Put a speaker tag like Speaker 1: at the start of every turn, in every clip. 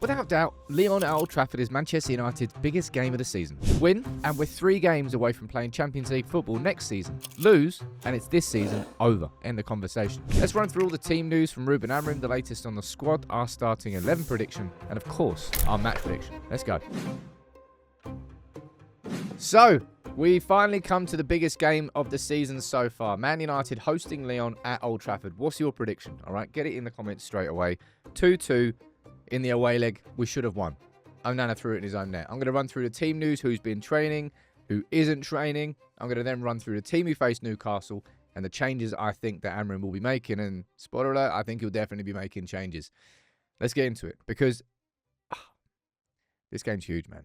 Speaker 1: Without doubt, Lyon at Old Trafford is Manchester United's biggest game of the season. Win, and we're 3 games away from playing Champions League football next season. Lose, and it's this season over. End the conversation. Let's run through all the team news from Ruben Amorim, the latest on the squad, our starting 11 prediction, and of course, our match prediction. Let's go. So, we finally come to the biggest game of the season so far. Man United hosting Lyon at Old Trafford. What's your prediction? All right, get it in the comments straight away. 2-2 in the away leg. We should have won. Onana threw it in his own net. I'm going to run through the team news, who's been training, who isn't training. I'm going to then run through the team who faced Newcastle and the changes I think that Amorim will be making. And spoiler alert, I think he'll definitely be making changes. Let's get into it because this game's huge, man.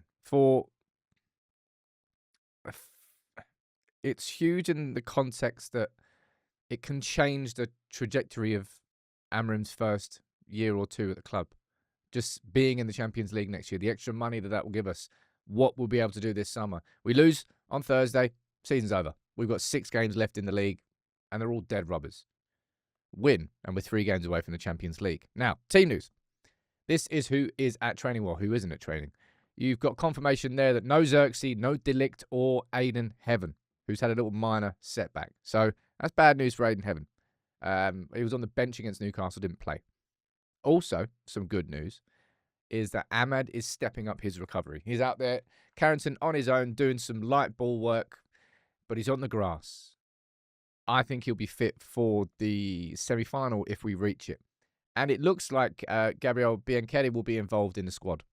Speaker 1: It's huge in the context that it can change the trajectory of Amorim's first year or two at the club. Just being in the Champions League next year, the extra money that will give us, what we'll be able to do this summer. We lose on Thursday, season's over. We've got 6 games left in the league, and they're all dead rubbers. Win, and we're 3 games away from the Champions League. Now, team news. This is who is at training, well, who isn't at training. You've got confirmation there that no Xerxes, no Delict or Aiden Heaven, who's had a little minor setback. So that's bad news for Aiden Heaven. He was on the bench against Newcastle, didn't play. Also, some good news is that Ahmad is stepping up his recovery. He's out there, Carrington on his own, doing some light ball work, but he's on the grass. I think he'll be fit for the semi-final if we reach it. And it looks like Gabriel Bianchetti will be involved in the squad.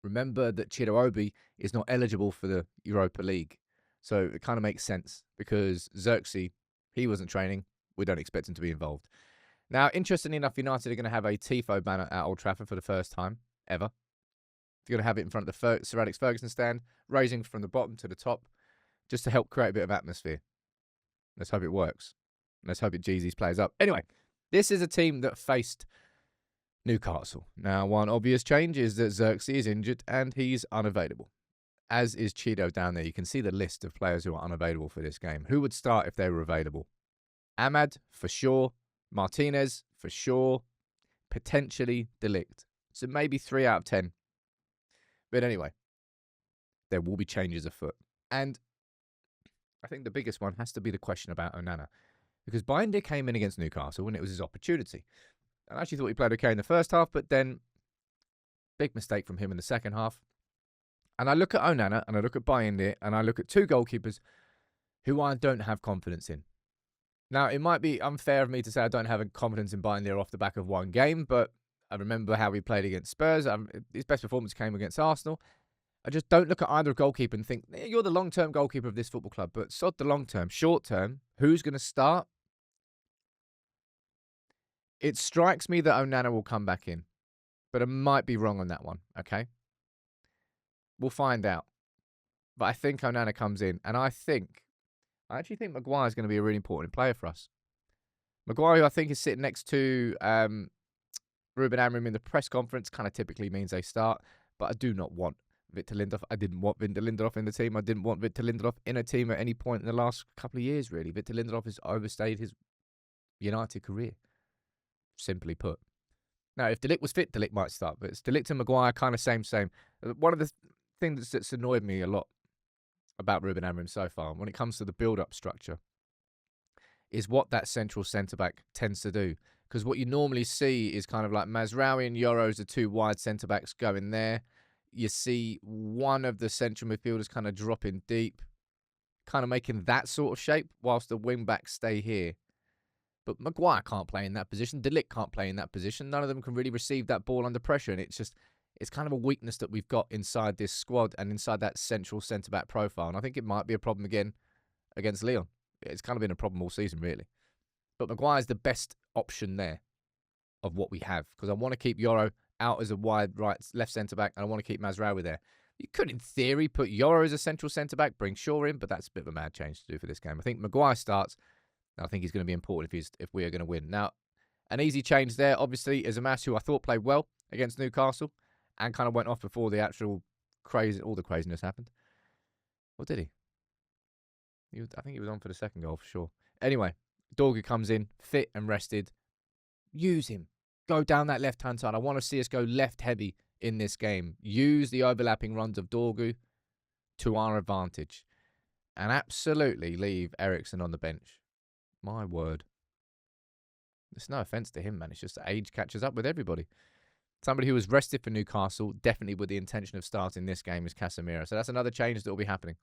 Speaker 1: Remember that Chido is not eligible for the Europa League. So it kind of makes sense because Xerxes, he wasn't training. We don't expect him to be involved. Now, interestingly enough, United are going to have a Tifo banner at Old Trafford for the first time ever. They're going to have it in front of the Sir Alex Ferguson stand, raising from the bottom to the top, just to help create a bit of atmosphere. Let's hope it works. Let's hope it G's these players up. Anyway, this is a team that faced Newcastle. Now, one obvious change is that Xerxes is injured and he's unavailable. As is Chido down there. You can see the list of players who are unavailable for this game. Who would start if they were available? Ahmad, for sure. Martinez, for sure. Potentially Delict. So maybe 3 out of 10. But anyway, there will be changes afoot. And I think the biggest one has to be the question about Onana. Because Binder came in against Newcastle and it was his opportunity. And I actually thought he played okay in the first half, but then big mistake from him in the second half. And I look at Onana and I look at Binder and I look at 2 goalkeepers who I don't have confidence in. Now, it might be unfair of me to say I don't have confidence in Binder off the back of one game, but I remember how he played against Spurs. His best performance came against Arsenal. I just don't look at either goalkeeper and think, you're the long-term goalkeeper of this football club, but sod the long-term. Short-term, who's going to start? It strikes me that Onana will come back in, but I might be wrong on that one, okay? We'll find out. But I think Onana comes in, and I actually think Maguire's going to be a really important player for us. Maguire, who I think is sitting next to Ruben Amorim in the press conference, kind of typically means they start, but I do not want Victor Lindelof. I didn't want Victor Lindelof in the team. I didn't want Victor Lindelof in a team at any point in the last couple of years, really. Victor Lindelof has overstayed his United career, simply put. Now, if Delict was fit, Delict might start, but it's Delict and Maguire kind of same. One of the things that's annoyed me a lot about Ruben Amorim so far, when it comes to the build-up structure, is what that central centre-back tends to do. Because what you normally see is kind of like Mazraoui and Yoro as the 2 wide centre-backs going there. You see one of the central midfielders kind of dropping deep, kind of making that sort of shape, whilst the wing-backs stay here. But Maguire can't play in that position. Delict can't play in that position. None of them can really receive that ball under pressure, and it's kind of a weakness that we've got inside this squad and inside that central centre-back profile. And I think it might be a problem again against Lyon. It's kind of been a problem all season, really. But Maguire's the best option there of what we have. Because I want to keep Yoro out as a wide left centre-back, and I want to keep Mazraoui there. You could, in theory, put Yoro as a central centre-back, bring Shaw in, but that's a bit of a mad change to do for this game. I think Maguire starts, and I think he's going to be important if we are going to win. Now, an easy change there, obviously, is Amas, who I thought played well against Newcastle, and kind of went off before the actual all the craziness happened. Or did he? I think he was on for the second goal for sure. Anyway, Dorgu comes in, fit and rested. Use him. go down that left-hand side. I want to see us go left-heavy in this game. Use the overlapping runs of Dorgu to our advantage. And absolutely leave Eriksen on the bench. My word. There's no offence to him, man. It's just age catches up with everybody. Somebody who was rested for Newcastle, definitely with the intention of starting this game, is Casemiro. So that's another change that will be happening.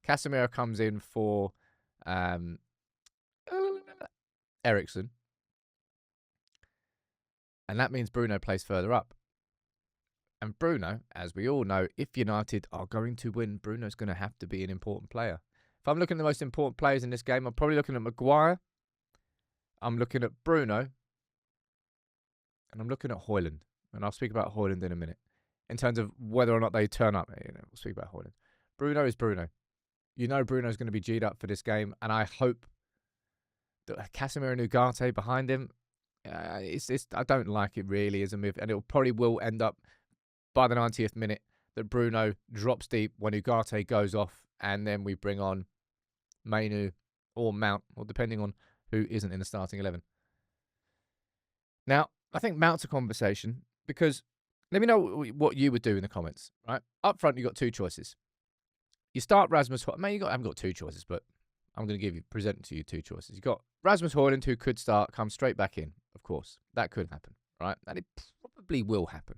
Speaker 1: Casemiro comes in for Eriksen. And that means Bruno plays further up. And Bruno, as we all know, if United are going to win, Bruno's going to have to be an important player. If I'm looking at the most important players in this game, I'm probably looking at Maguire. I'm looking at Bruno. And I'm looking at Hojlund. And I'll speak about Hojlund in a minute. In terms of whether or not they turn up, we'll speak about Hojlund. Bruno is Bruno. You know Bruno's going to be G'd up for this game. And I hope that Casemiro and Ugarte behind him, I don't like it really as a move. And it probably will end up by the 90th minute that Bruno drops deep when Ugarte goes off. And then we bring on Mainu or Mount, or depending on who isn't in the starting 11. Now, I think Mount's a conversation because let me know what you would do in the comments, right? Up front, you've got two choices. You start Rasmus Hojlund. I haven't got two choices, but I'm going to present to you two choices. You've got Rasmus Hojlund, who could start, come straight back in, of course. That could happen, right? And it probably will happen.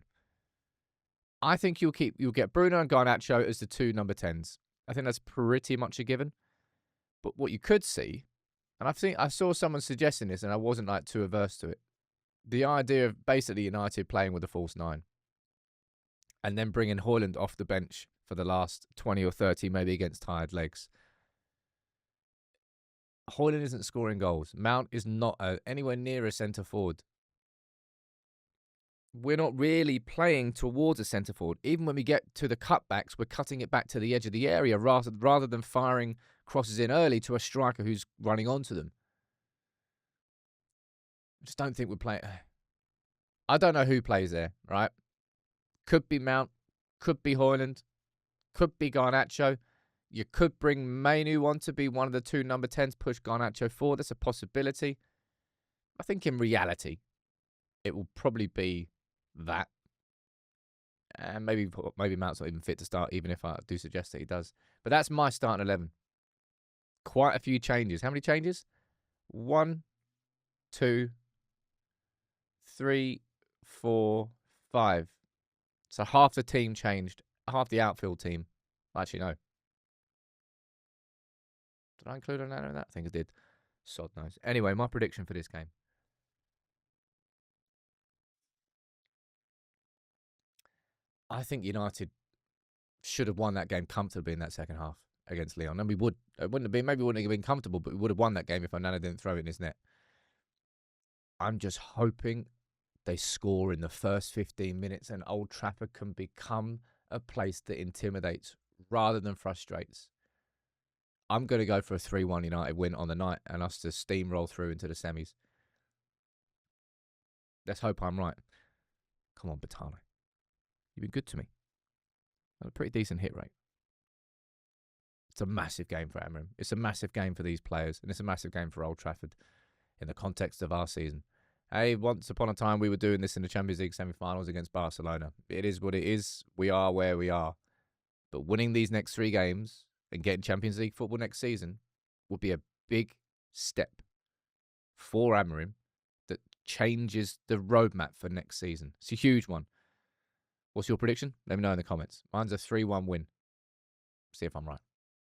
Speaker 1: I think you'll get Bruno and Garnacho as the two number 10s. I think that's pretty much a given. But what you could see, and I saw someone suggesting this, and I wasn't like too averse to it. The idea of basically United playing with a false 9 and then bringing Hojlund off the bench for the last 20 or 30, maybe against tired legs. Hojlund isn't scoring goals. Mount is not anywhere near a centre forward. We're not really playing towards a centre forward. Even when we get to the cutbacks, we're cutting it back to the edge of the area rather than firing crosses in early to a striker who's running onto them. I just don't think we're playing. I don't know who plays there, right? Could be Mount, could be Hojlund, could be Garnacho. You could bring Mainu on to be one of the two number 10s, push Garnacho forward. That's a possibility. I think in reality, it will probably be that. And maybe Mount's not even fit to start, even if I do suggest that he does. But that's my starting 11. Quite a few changes. How many changes? 1, 2, 3, 4, 5. So half the team changed. Half the outfield team. Actually, no. Did I include Onana in that? I think I did. Sod knows. Anyway, my prediction for this game. I think United should have won that game comfortably in that second half against Lyon. And we would. It wouldn't have been, maybe it wouldn't have been comfortable, but we would have won that game if Onana didn't throw it in his net. I'm just hoping they score in the first 15 minutes and Old Trafford can become a place that intimidates rather than frustrates. I'm going to go for a 3-1 United win on the night and us to steamroll through into the semis. Let's hope I'm right. Come on, Batale. You've been good to me. A pretty decent hit rate. It's a massive game for Amorim. It's a massive game for these players. And it's a massive game for Old Trafford in the context of our season. Hey, once upon a time, we were doing this in the Champions League semi-finals against Barcelona. It is what it is. We are where we are. But winning these next 3 games and getting Champions League football next season would be a big step for Amorim that changes the roadmap for next season. It's a huge one. What's your prediction? Let me know in the comments. Mine's a 3-1 win. See if I'm right.